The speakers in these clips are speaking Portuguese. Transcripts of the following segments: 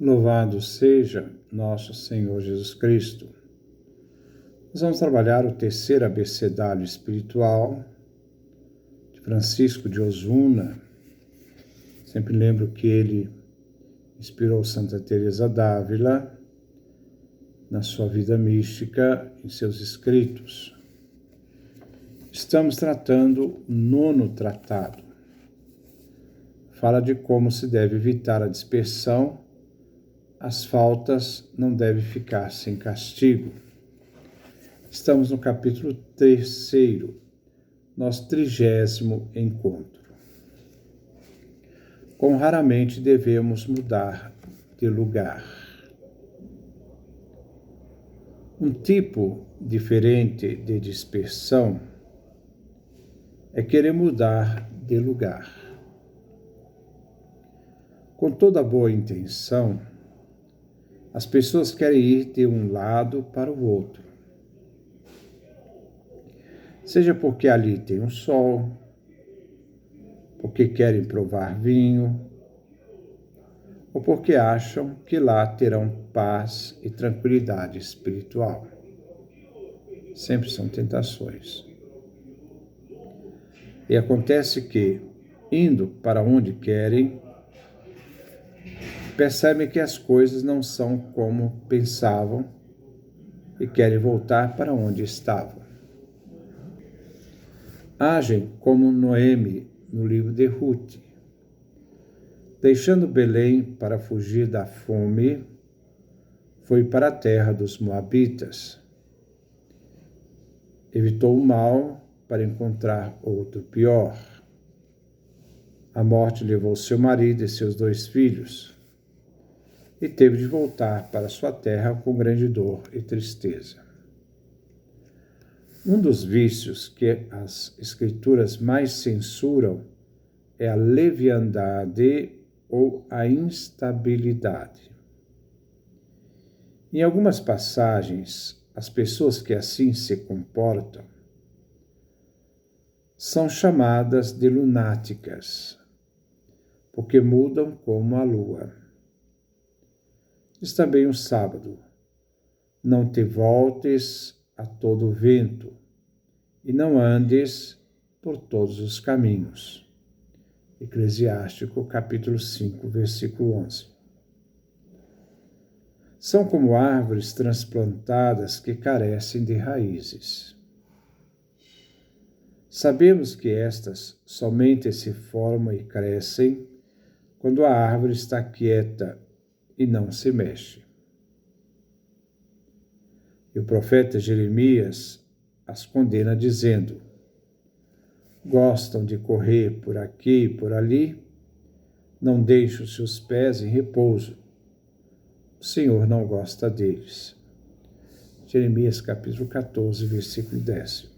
Louvado seja nosso Senhor Jesus Cristo. Nós vamos trabalhar o terceiro abecedário espiritual de Francisco de Osuna. Sempre lembro que ele inspirou Santa Teresa d'Ávila na sua vida mística, em seus escritos. Estamos tratando o 9º tratado. Fala de como se deve evitar a dispersão. As faltas não devem ficar sem castigo. Estamos no capítulo 3º, nosso 30º encontro. Como raramente devemos mudar de lugar. Um tipo diferente de dispersão é querer mudar de lugar. Com toda boa intenção, as pessoas querem ir de um lado para o outro. Seja porque ali tem um sol, porque querem provar vinho, ou porque acham que lá terão paz e tranquilidade espiritual. Sempre são tentações. E acontece que, indo para onde querem, percebem que as coisas não são como pensavam e querem voltar para onde estavam. Agem como Noemi no livro de Ruth. Deixando Belém para fugir da fome, foi para a terra dos Moabitas. Evitou o mal para encontrar outro pior. A morte levou seu marido e seus 2 filhos, e teve de voltar para sua terra com grande dor e tristeza. Um dos vícios que as Escrituras mais censuram é a leviandade ou a instabilidade. Em algumas passagens, as pessoas que assim se comportam são chamadas de lunáticas, porque mudam como a lua. Diz também o sábado: não te voltes a todo o vento, e não andes por todos os caminhos. Eclesiástico, capítulo 5, versículo 11. São como árvores transplantadas que carecem de raízes. Sabemos que estas somente se formam e crescem quando a árvore está quieta e não se mexe. E o profeta Jeremias as condena dizendo: gostam de correr por aqui e por ali, não deixam seus pés em repouso. O Senhor não gosta deles. Jeremias capítulo 14, versículo 10.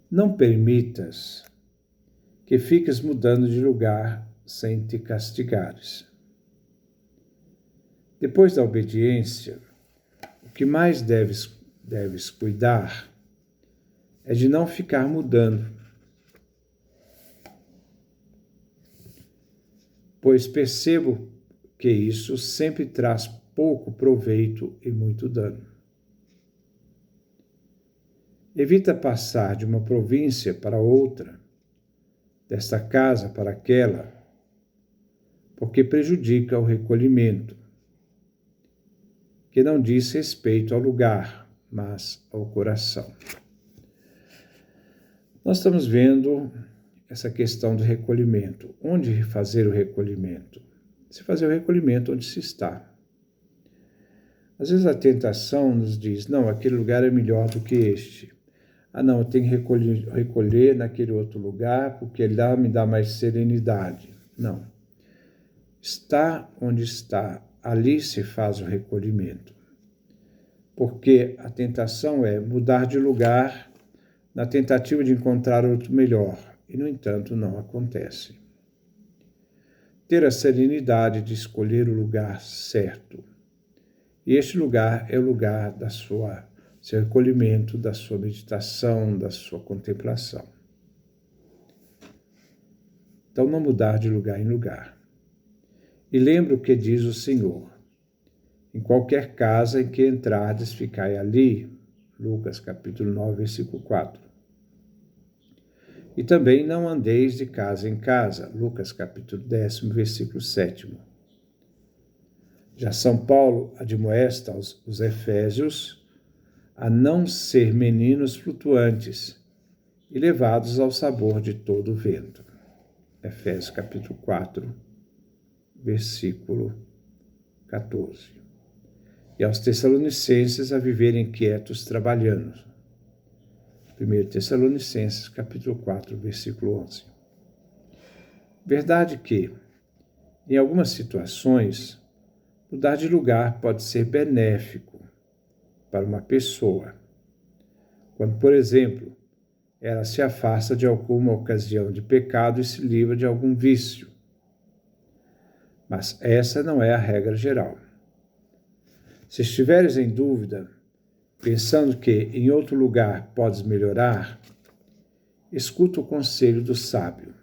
Não permitas que fiques mudando de lugar sem te castigares. Depois da obediência, o que mais deves cuidar é de não ficar mudando, pois percebo que isso sempre traz pouco proveito e muito dano. Evita passar de uma província para outra, desta casa para aquela, porque prejudica o recolhimento, que não diz respeito ao lugar, mas ao coração. Nós estamos vendo essa questão do recolhimento. Onde fazer o recolhimento? Se fazer o recolhimento onde se está. Às vezes a tentação nos diz: não, aquele lugar é melhor do que este. Ah, não, eu tenho que recolher naquele outro lugar porque lá me dá mais serenidade. Não. Está onde está, ali se faz o recolhimento. Porque a tentação é mudar de lugar na tentativa de encontrar outro melhor, e, no entanto, não acontece. Ter a serenidade de escolher o lugar certo. E este lugar é o lugar da seu recolhimento, da sua meditação, da sua contemplação. Então, não mudar de lugar em lugar. E lembra o que diz o Senhor: em qualquer casa em que entrardes, ficai ali. Lucas capítulo 9, versículo 4. E também não andeis de casa em casa. Lucas capítulo 10, versículo 7. Já São Paulo admoesta os efésios a não ser meninos flutuantes e levados ao sabor de todo o vento. Efésios capítulo 4, versículo 14. E aos Tessalonicenses a viverem quietos trabalhando. 1 Tessalonicenses capítulo 4, versículo 11. Verdade que, em algumas situações, mudar de lugar pode ser benéfico para uma pessoa. Quando, por exemplo, ela se afasta de alguma ocasião de pecado e se livra de algum vício. Mas essa não é a regra geral. Se estiveres em dúvida, pensando que em outro lugar podes melhorar, escuta o conselho do sábio.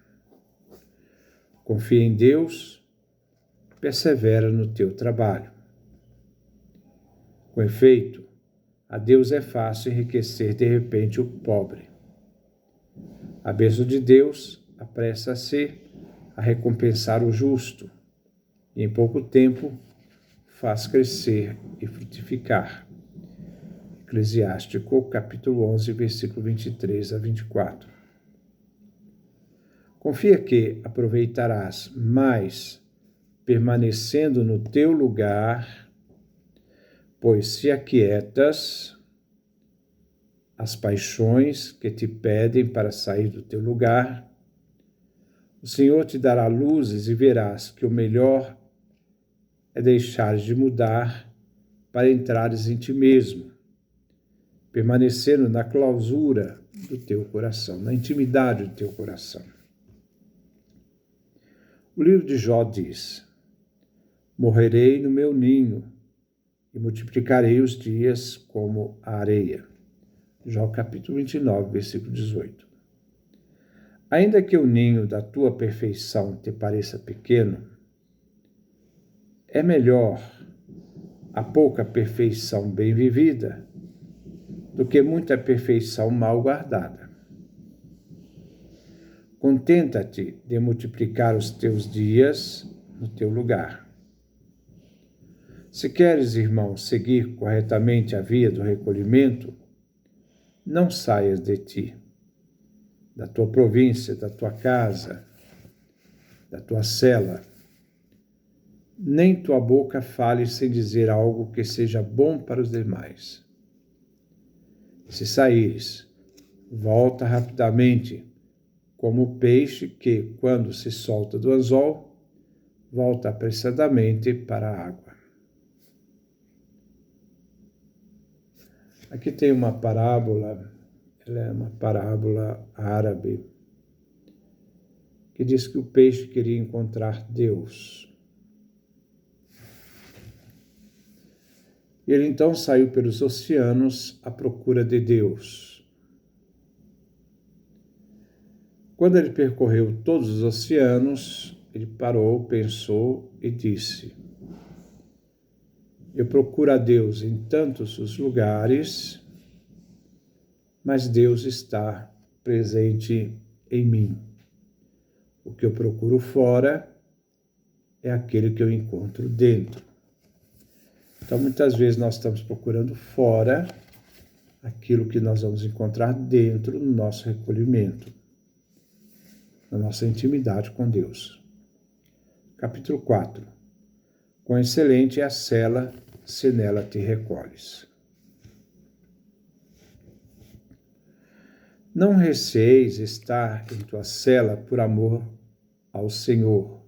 Confia em Deus, persevera no teu trabalho. Com efeito, a Deus é fácil enriquecer de repente o pobre. A bênção de Deus apressa-se a recompensar o justo, e em pouco tempo faz crescer e frutificar. Eclesiástico, capítulo 11, versículo 23 a 24. Confia que aproveitarás mais permanecendo no teu lugar, pois se aquietas as paixões que te pedem para sair do teu lugar, o Senhor te dará luzes e verás que o melhor é deixares de mudar para entrares em ti mesmo, permanecendo na clausura do teu coração, na intimidade do teu coração. O livro de Jó diz: morrerei no meu ninho e multiplicarei os dias como a areia. Jó capítulo 29, versículo 18. Ainda que o ninho da tua perfeição te pareça pequeno, é melhor a pouca perfeição bem vivida do que muita perfeição mal guardada. Contenta-te de multiplicar os teus dias no teu lugar. Se queres, irmão, seguir corretamente a via do recolhimento, não saias de ti, da tua província, da tua casa, da tua cela. Nem tua boca fale sem dizer algo que seja bom para os demais. Se saíres, volta rapidamente, como o peixe que, quando se solta do anzol, volta apressadamente para a água. Aqui tem uma parábola, ela é uma parábola árabe, que diz que o peixe queria encontrar Deus. Ele então saiu pelos oceanos à procura de Deus. Quando ele percorreu todos os oceanos, ele parou, pensou e disse: eu procuro a Deus em tantos os lugares, mas Deus está presente em mim. O que eu procuro fora é aquele que eu encontro dentro. Então, muitas vezes nós estamos procurando fora aquilo que nós vamos encontrar dentro no nosso recolhimento, na nossa intimidade com Deus. Capítulo 4. Quão excelente é a cela, se nela te recolhes. Não receis estar em tua cela por amor ao Senhor,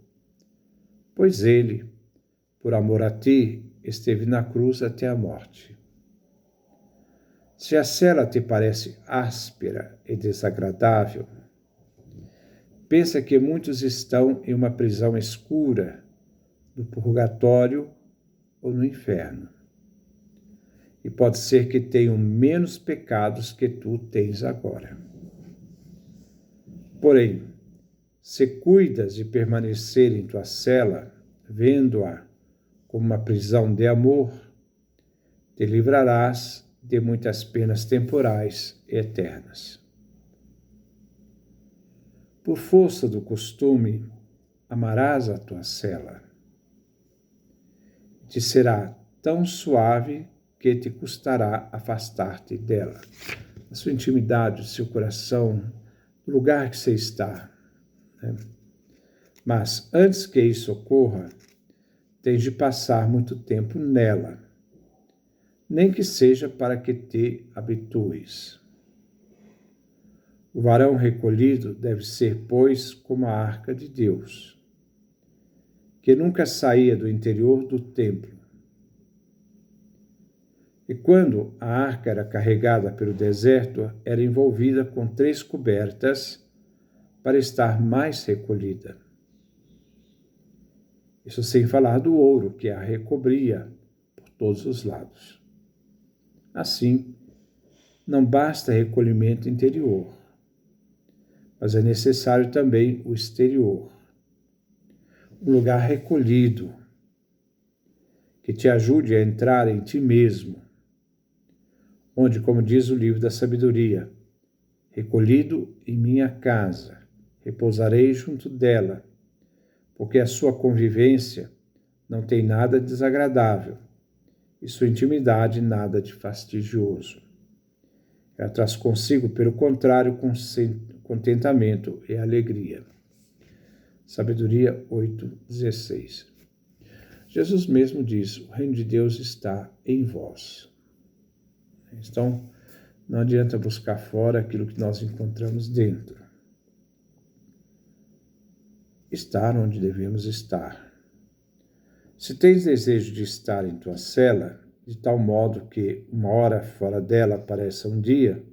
pois Ele, por amor a ti, esteve na cruz até a morte. Se a cela te parece áspera e desagradável, pensa que muitos estão em uma prisão escura, no purgatório ou no inferno. E pode ser que tenham menos pecados que tu tens agora. Porém, se cuidas de permanecer em tua cela, vendo-a como uma prisão de amor, te livrarás de muitas penas temporais e eternas. Por força do costume, amarás a tua cela. Te será tão suave que te custará afastar-te dela, da sua intimidade, do seu coração, do lugar que você está. Né? Mas antes que isso ocorra, tens de passar muito tempo nela, nem que seja para que te habitues. O varão recolhido deve ser, pois, como a arca de Deus, que nunca saía do interior do templo. E quando a arca era carregada pelo deserto, era envolvida com 3 cobertas para estar mais recolhida. Isso sem falar do ouro que a recobria por todos os lados. Assim, não basta recolhimento interior, mas é necessário também o exterior. Um lugar recolhido, que te ajude a entrar em ti mesmo, onde, como diz o livro da sabedoria, recolhido em minha casa, repousarei junto dela, porque a sua convivência não tem nada desagradável e sua intimidade nada de fastidioso. Ela traz consigo, pelo contrário, contentamento e alegria. Sabedoria 8:16. Jesus mesmo diz: o reino de Deus está em vós. Então, não adianta buscar fora aquilo que nós encontramos dentro. Estar onde devemos estar. Se tens desejo de estar em tua cela, de tal modo que uma hora fora dela pareça um dia,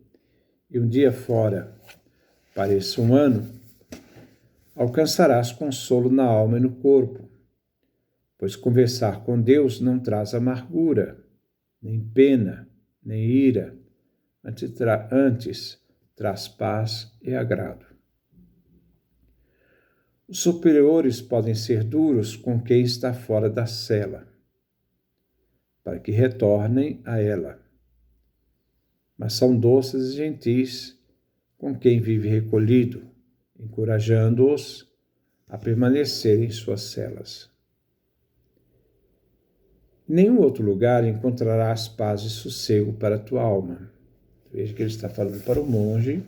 e um dia fora pareça um ano, alcançarás consolo na alma e no corpo, pois conversar com Deus não traz amargura, nem pena, nem ira, antes traz paz e agrado. Os superiores podem ser duros com quem está fora da cela, para que retornem a ela, mas são doces e gentis com quem vive recolhido, encorajando-os a permanecer em suas celas. Em nenhum outro lugar encontrarás paz e sossego para a tua alma. Veja que ele está falando para o monge,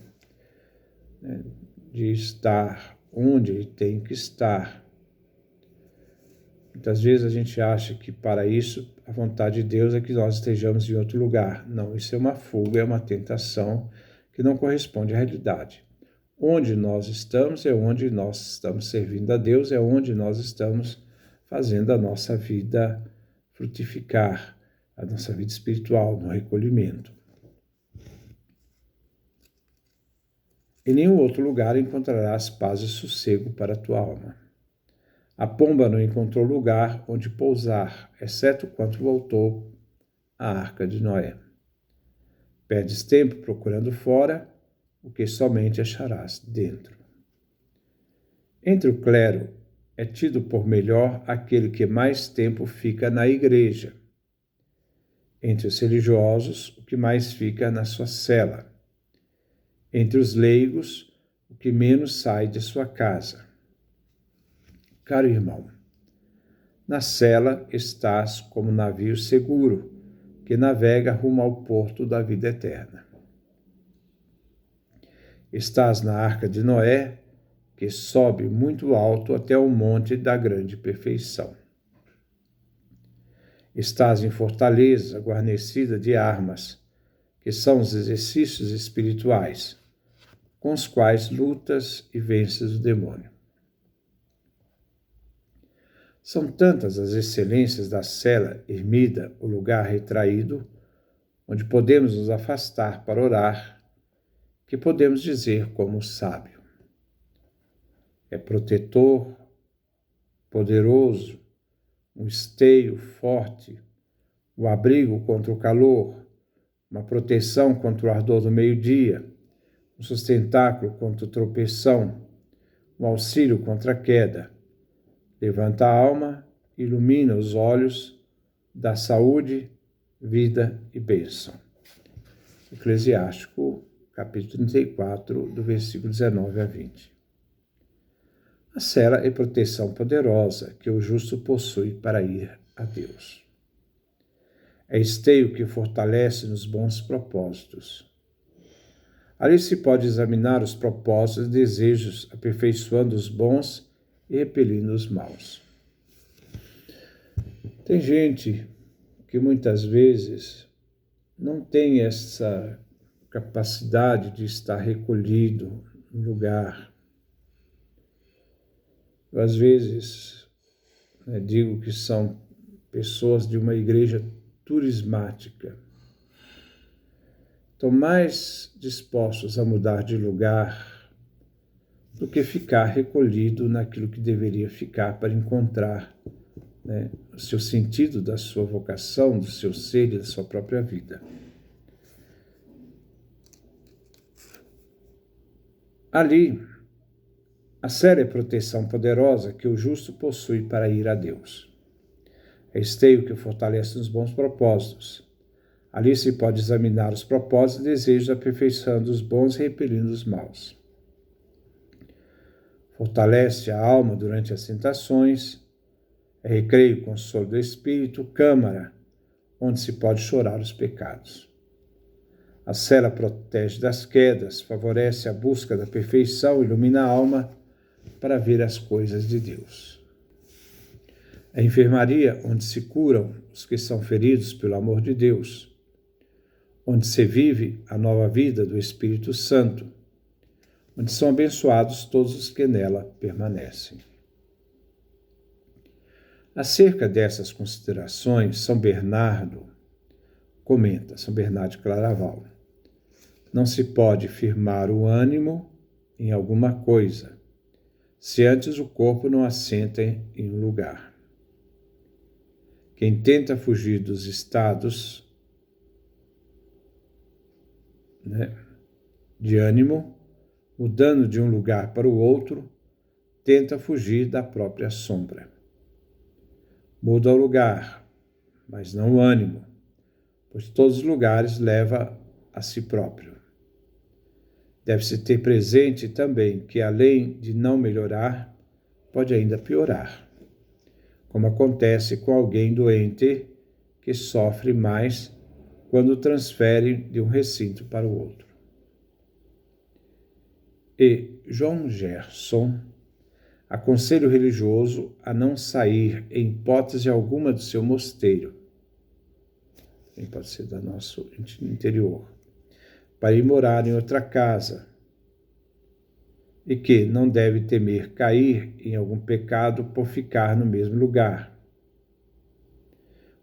né, de estar onde ele tem que estar. Muitas vezes a gente acha que para isso a vontade de Deus é que nós estejamos em outro lugar. Não, isso é uma fuga, é uma tentação que não corresponde à realidade. Onde nós estamos é onde nós estamos servindo a Deus, é onde nós estamos fazendo a nossa vida frutificar, a nossa vida espiritual, no recolhimento. Em nenhum outro lugar encontrarás paz e sossego para a tua alma. A pomba não encontrou lugar onde pousar, exceto quando voltou à arca de Noé. Perdes tempo procurando fora o que somente acharás dentro. Entre o clero é tido por melhor aquele que mais tempo fica na igreja. Entre os religiosos, o que mais fica na sua cela. Entre os leigos, o que menos sai de sua casa. Caro irmão, na cela estás como navio seguro, que navega rumo ao porto da vida eterna. Estás na arca de Noé, que sobe muito alto até o monte da grande perfeição. Estás em fortaleza guarnecida de armas, que são os exercícios espirituais, com os quais lutas e vences o demônio. São tantas as excelências da cela ermida, o lugar retraído, onde podemos nos afastar para orar, que podemos dizer como o sábio. É protetor, poderoso, um esteio forte, o abrigo contra o calor, uma proteção contra o ardor do meio-dia, um sustentáculo contra o tropeção, um auxílio contra a queda. Levanta a alma ilumina os olhos da saúde, vida e bênção. Eclesiástico, capítulo 34, do versículo 19 a 20. A cela é proteção poderosa que o justo possui para ir a Deus. É esteio que fortalece nos bons propósitos. Ali se pode examinar os propósitos e desejos, aperfeiçoando os bons e repelindo os maus. Tem gente que muitas vezes não tem essa capacidade de estar recolhido no lugar. Eu, às vezes, digo que são pessoas de uma igreja turismática. Estão mais dispostos a mudar de lugar do que ficar recolhido naquilo que deveria ficar para encontrar o seu sentido da sua vocação, do seu ser e da sua própria vida. Ali, a cela é proteção poderosa que o justo possui para ir a Deus. É esteio que fortalece nos bons propósitos. Ali se pode examinar os propósitos e desejos, aperfeiçoando os bons e repelindo os maus. Fortalece a alma durante as tentações, é recreio e consolo do espírito, câmara, onde se pode chorar os pecados. A cela protege das quedas, favorece a busca da perfeição, ilumina a alma para ver as coisas de Deus. A enfermaria, onde se curam os que são feridos pelo amor de Deus, onde se vive a nova vida do Espírito Santo, onde são abençoados todos os que nela permanecem. Acerca dessas considerações, São Bernardo comenta, São Bernardo de Claraval: não se pode firmar o ânimo em alguma coisa, se antes o corpo não assenta em um lugar. Quem tenta fugir dos estados de ânimo, mudando de um lugar para o outro, tenta fugir da própria sombra. Muda o lugar, mas não o ânimo, pois todos os lugares levam a si próprio. Deve-se ter presente também que, além de não melhorar, pode ainda piorar, como acontece com alguém doente que sofre mais quando transfere de um recinto para o outro. E João Gerson aconselha o religioso a não sair em hipótese alguma do seu mosteiro, pode ser do nosso interior, para ir morar em outra casa, e que não deve temer cair em algum pecado por ficar no mesmo lugar,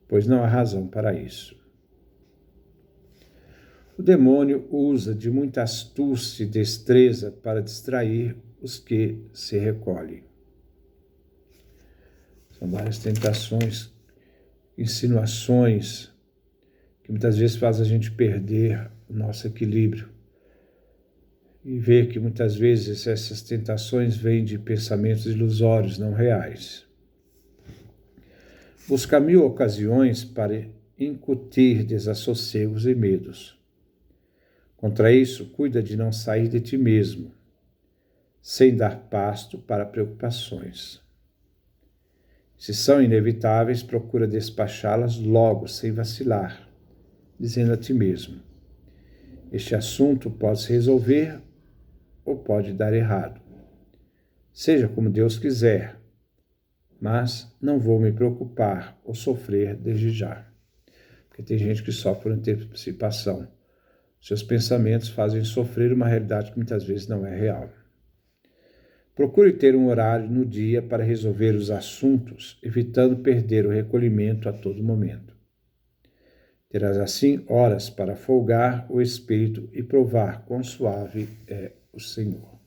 pois não há razão para isso. O demônio usa de muita astúcia e destreza para distrair os que se recolhem. São várias tentações, insinuações, que muitas vezes fazem a gente perder o nosso equilíbrio. E ver que muitas vezes essas tentações vêm de pensamentos ilusórios, não reais. Busca 1000 ocasiões para incutir desassossegos e medos. Contra isso, cuida de não sair de ti mesmo, sem dar pasto para preocupações. Se são inevitáveis, procura despachá-las logo, sem vacilar, dizendo a ti mesmo: este assunto pode se resolver ou pode dar errado. Seja como Deus quiser, mas não vou me preocupar ou sofrer desde já. Porque tem gente que sofre por antecipação. Seus pensamentos fazem sofrer uma realidade que muitas vezes não é real. Procure ter um horário no dia para resolver os assuntos, evitando perder o recolhimento a todo momento. Terás assim horas para folgar o espírito e provar quão suave é o Senhor.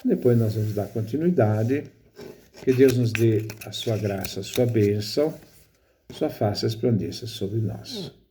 Depois nós vamos dar continuidade. Que Deus nos dê a sua graça, a sua bênção, sua face resplandeça sobre nós.